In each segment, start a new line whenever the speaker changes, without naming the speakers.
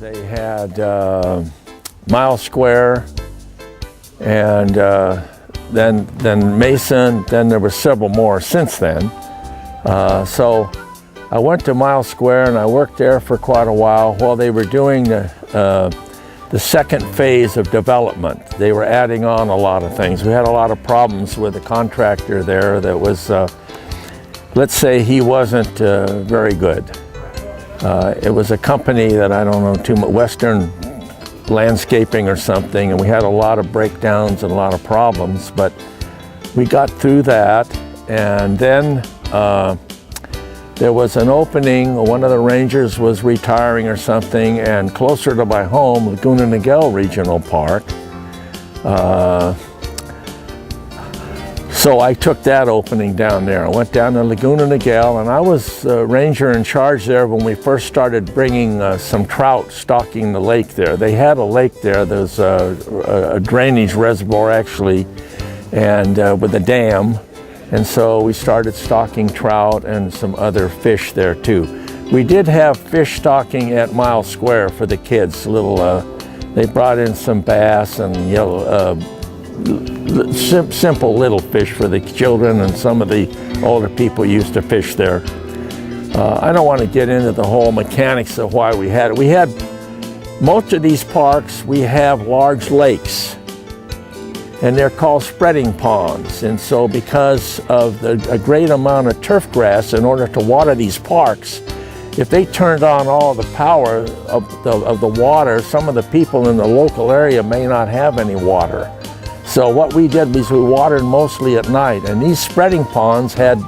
They had Mile Square, and then Mason. Then there were several more since then. So I went to Mile Square and I worked there for quite a while they were doing the second phase of development. They were adding on a lot of things. We had a lot of problems with the contractor there that was, let's say he wasn't very good. It was a company that I don't know too much, Western Landscaping or something, and we had a lot of breakdowns and a lot of problems, but we got through that. And then there was an opening. One of the rangers was retiring or something, and closer to my home, Laguna Niguel Regional Park. So I took that opening down there. I went down to Laguna Niguel, and I was ranger in charge there when we first started bringing some trout stocking the lake there. They had a lake there. There's a drainage reservoir actually, and with a dam. And so we started stocking trout and some other fish there too. We did have fish stocking at Mile Square for the kids. They brought in some bass and simple little fish for the children, and some of the older people used to fish there. I don't want to get into the whole mechanics of why we had it. We had most of these parks, we have large lakes, and they're called spreading ponds. And so because of a great amount of turf grass, in order to water these parks, if they turned on all the power of the water, some of the people in the local area may not have any water. So what we did was we watered mostly at night, and these spreading ponds had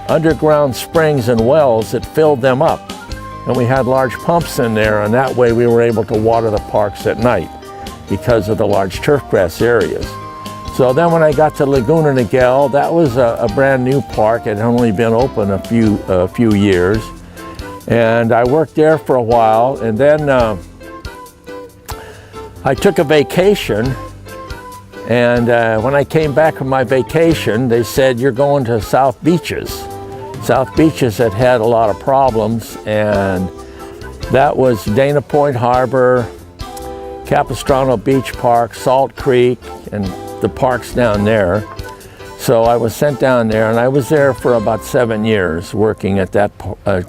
underground springs and wells that filled them up. And we had large pumps in there, and that way we were able to water the parks at night because of the large turf grass areas. So then when I got to Laguna Niguel, that was a brand new park. It had only been open a few years. And I worked there for a while, and then I took a vacation. And when I came back from my vacation, they said, "You're going to South Beaches." South Beaches had a lot of problems, and that was Dana Point Harbor, Capistrano Beach Park, Salt Creek, and the parks down there. So I was sent down there, and I was there for about 7 years working at that,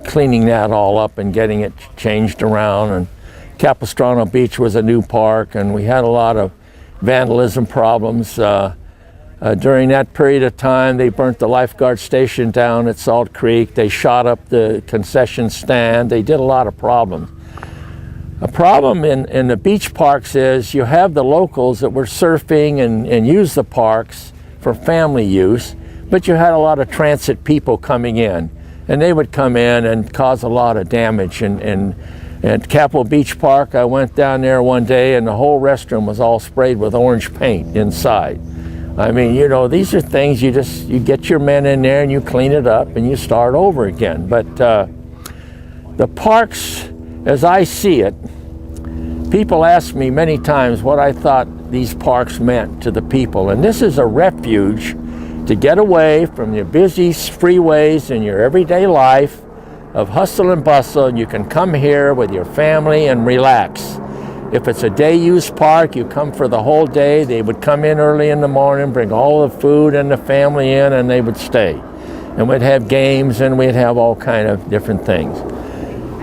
cleaning that all up and getting it changed around. And Capistrano Beach was a new park, and we had a lot of vandalism problems. During that period of time, they burnt the lifeguard station down at Salt Creek. They shot up the concession stand. They did a lot of problems. A problem in the beach parks is you have the locals that were surfing and use the parks for family use, but you had a lot of transit people coming in, and they would come in and cause a lot of damage. And at Capitol Beach Park, I went down there one day, and the whole restroom was all sprayed with orange paint inside. I mean, you know, these are things you get your men in there and you clean it up and you start over again. But the parks, as I see it, people ask me many times what I thought these parks meant to the people. And this is a refuge to get away from your busy freeways and your everyday life of hustle and bustle, and you can come here with your family and relax. If it's a day-use park, you come for the whole day. They would come in early in the morning, bring all the food and the family in, and they would stay. And we'd have games, and we'd have all kind of different things.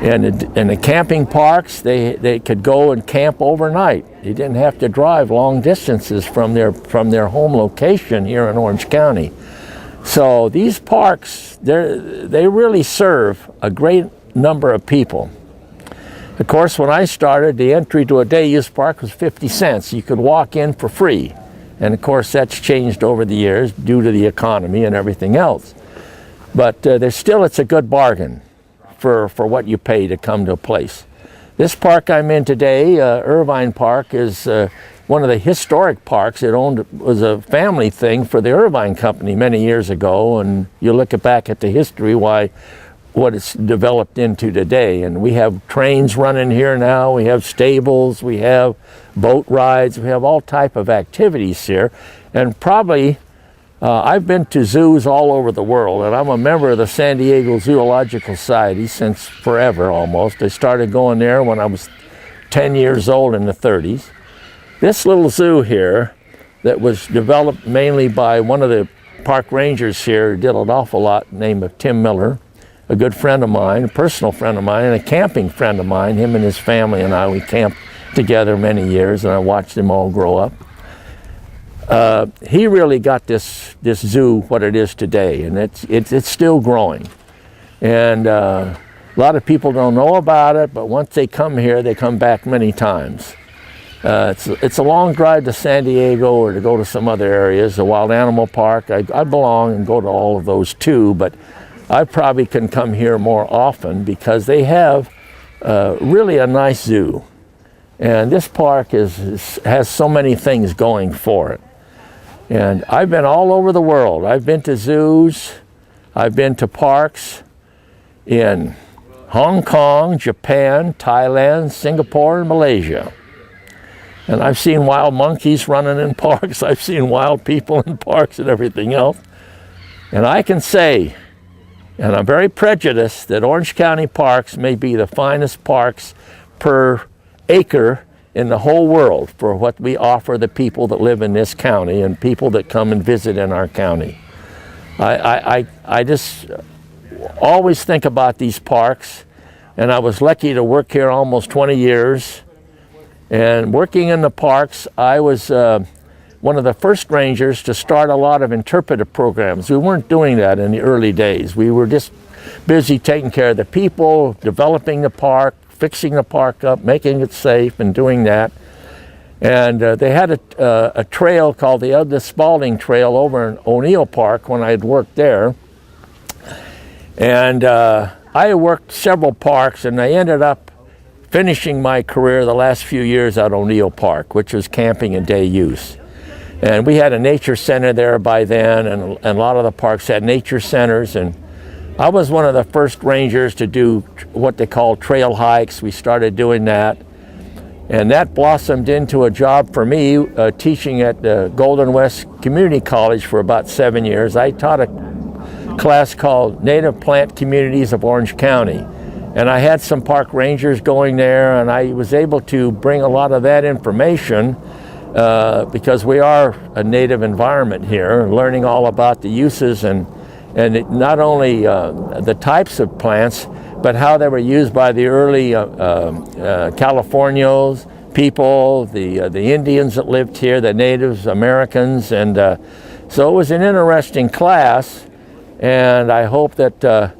And in the camping parks, they could go and camp overnight. They didn't have to drive long distances from their home location here in Orange County. So these parks, they really serve a great number of people. Of course, when I started, the entry to a day-use park was 50 cents. You could walk in for free. And of course, that's changed over the years due to the economy and everything else. But it's a good bargain for what you pay to come to a place. This park I'm in today, Irvine Park, is one of the historic parks. It was a family thing for the Irvine Company many years ago, and you look back at the history what it's developed into today. And we have trains running here now, we have stables, we have boat rides, we have all type of activities here. And probably I've been to zoos all over the world, and I'm a member of the San Diego Zoological Society since forever almost. I started going there when I was 10 years old in the 30s. This little zoo here that was developed mainly by one of the park rangers here, did an awful lot, named of Tim Miller, a good friend of mine, a personal friend of mine, and a camping friend of mine. Him and his family and I, we camped together many years, and I watched them all grow up. He really got this zoo what it is today, and it's still growing. And a lot of people don't know about it, but once they come here, they come back many times. It's a long drive to San Diego or to go to some other areas. The Wild Animal Park, I belong and go to all of those too, but I probably can come here more often because they have really a nice zoo. And this park has so many things going for it. And I've been all over the world. I've been to zoos, I've been to parks in Hong Kong, Japan, Thailand, Singapore, and Malaysia. And I've seen wild monkeys running in parks. I've seen wild people in parks and everything else. And I can say, and I'm very prejudiced, that Orange County parks may be the finest parks per acre in the whole world for what we offer the people that live in this county and people that come and visit in our county. I just always think about these parks, and I was lucky to work here almost 20 years. And working in the parks, I was one of the first rangers to start a lot of interpretive programs. We weren't doing that in the early days. We were just busy taking care of the people, developing the park, fixing the park up, making it safe, and doing that. And they had a trail called the Ugda Spalding Trail over in O'Neill Park when I had worked there. And I worked several parks, and I ended up finishing my career the last few years at O'Neill Park, which was camping and day use. And we had a nature center there by then, and a lot of the parks had nature centers. And I was one of the first rangers to do what they call trail hikes. We started doing that. And that blossomed into a job for me teaching at Golden West Community College for about 7 years. I taught a class called Native Plant Communities of Orange County. And I had some park rangers going there, and I was able to bring a lot of that information because we are a native environment here, learning all about the uses and not only the types of plants, but how they were used by the early Californios, people, the Indians that lived here, the Natives, Americans. And so it was an interesting class, and I hope that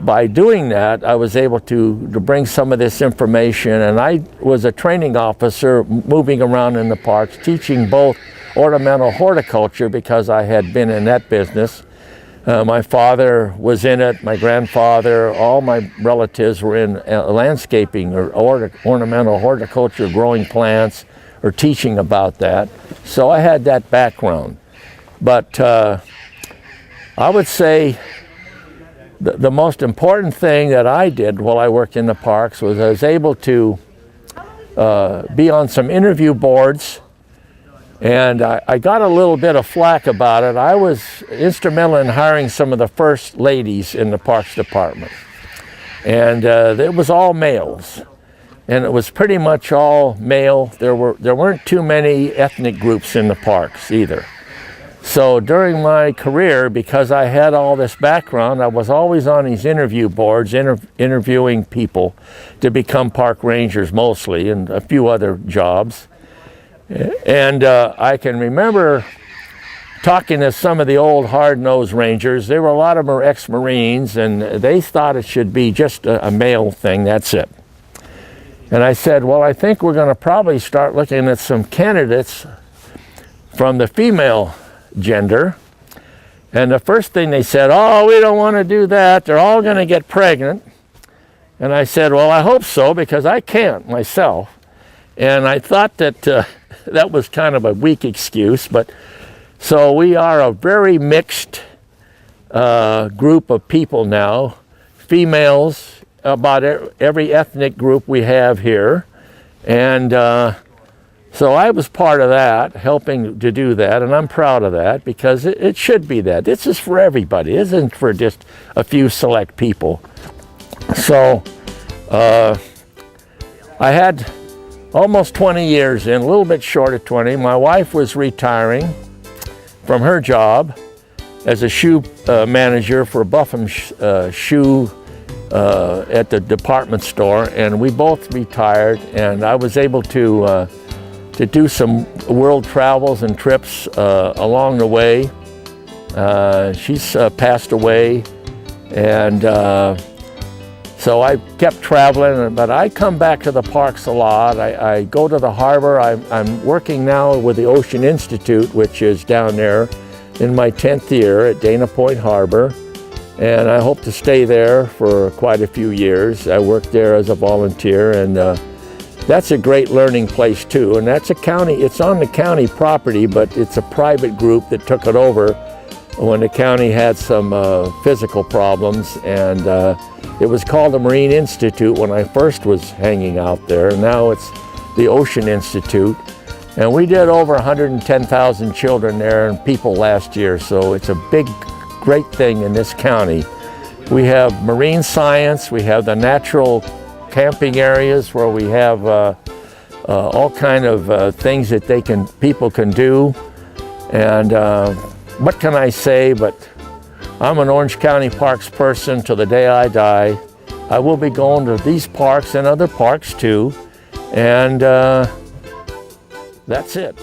by doing that, I was able to bring some of this information. And I was a training officer moving around in the parks, teaching both ornamental horticulture because I had been in that business. My father was in it, my grandfather, all my relatives were in landscaping or ornamental horticulture, growing plants or teaching about that. So I had that background. But I would say the most important thing that I did while I worked in the parks was I was able to be on some interview boards, and I got a little bit of flack about it. I was instrumental in hiring some of the first ladies in the Parks Department, and it was all males, and it was pretty much all male. There weren't too many ethnic groups in the parks either. So during my career, because I had all this background, I was always on these interview boards, interviewing people to become park rangers mostly, and a few other jobs. And I can remember talking to some of the old hard-nosed rangers. A lot of them were ex-Marines, and they thought it should be just a male thing, that's it. And I said, well, I think we're going to probably start looking at some candidates from the female gender. And the first thing they said, oh, we don't want to do that. They're all going to get pregnant. And I said, well, I hope so, because I can't myself. And I thought that that was kind of a weak excuse. But so we are a very mixed group of people now, females, about every ethnic group we have here. And so I was part of that, helping to do that, and I'm proud of that because it should be that. This is for everybody. It isn't for just a few select people. So I had almost 20 years in, a little bit short of 20. My wife was retiring from her job as a shoe manager for Buffum shoe at the department store, and we both retired, and I was able to do some world travels and trips along the way. She's passed away, and so I kept traveling, but I come back to the parks a lot. I go to the harbor. I'm working now with the Ocean Institute, which is down there in my 10th year at Dana Point Harbor, and I hope to stay there for quite a few years. I work there as a volunteer, and that's a great learning place too. And that's a county, it's on the county property, but it's a private group that took it over when the county had some physical problems, and it was called the Marine Institute when I first was hanging out there, and now it's the Ocean Institute. And we did over 110,000 children there and people last year, so it's a big, great thing in this county. We have marine science, we have the natural camping areas where we have all kind of things that people can do. And what can I say, but I'm an Orange County Parks person till the day I die. I will be going to these parks and other parks too, and that's it.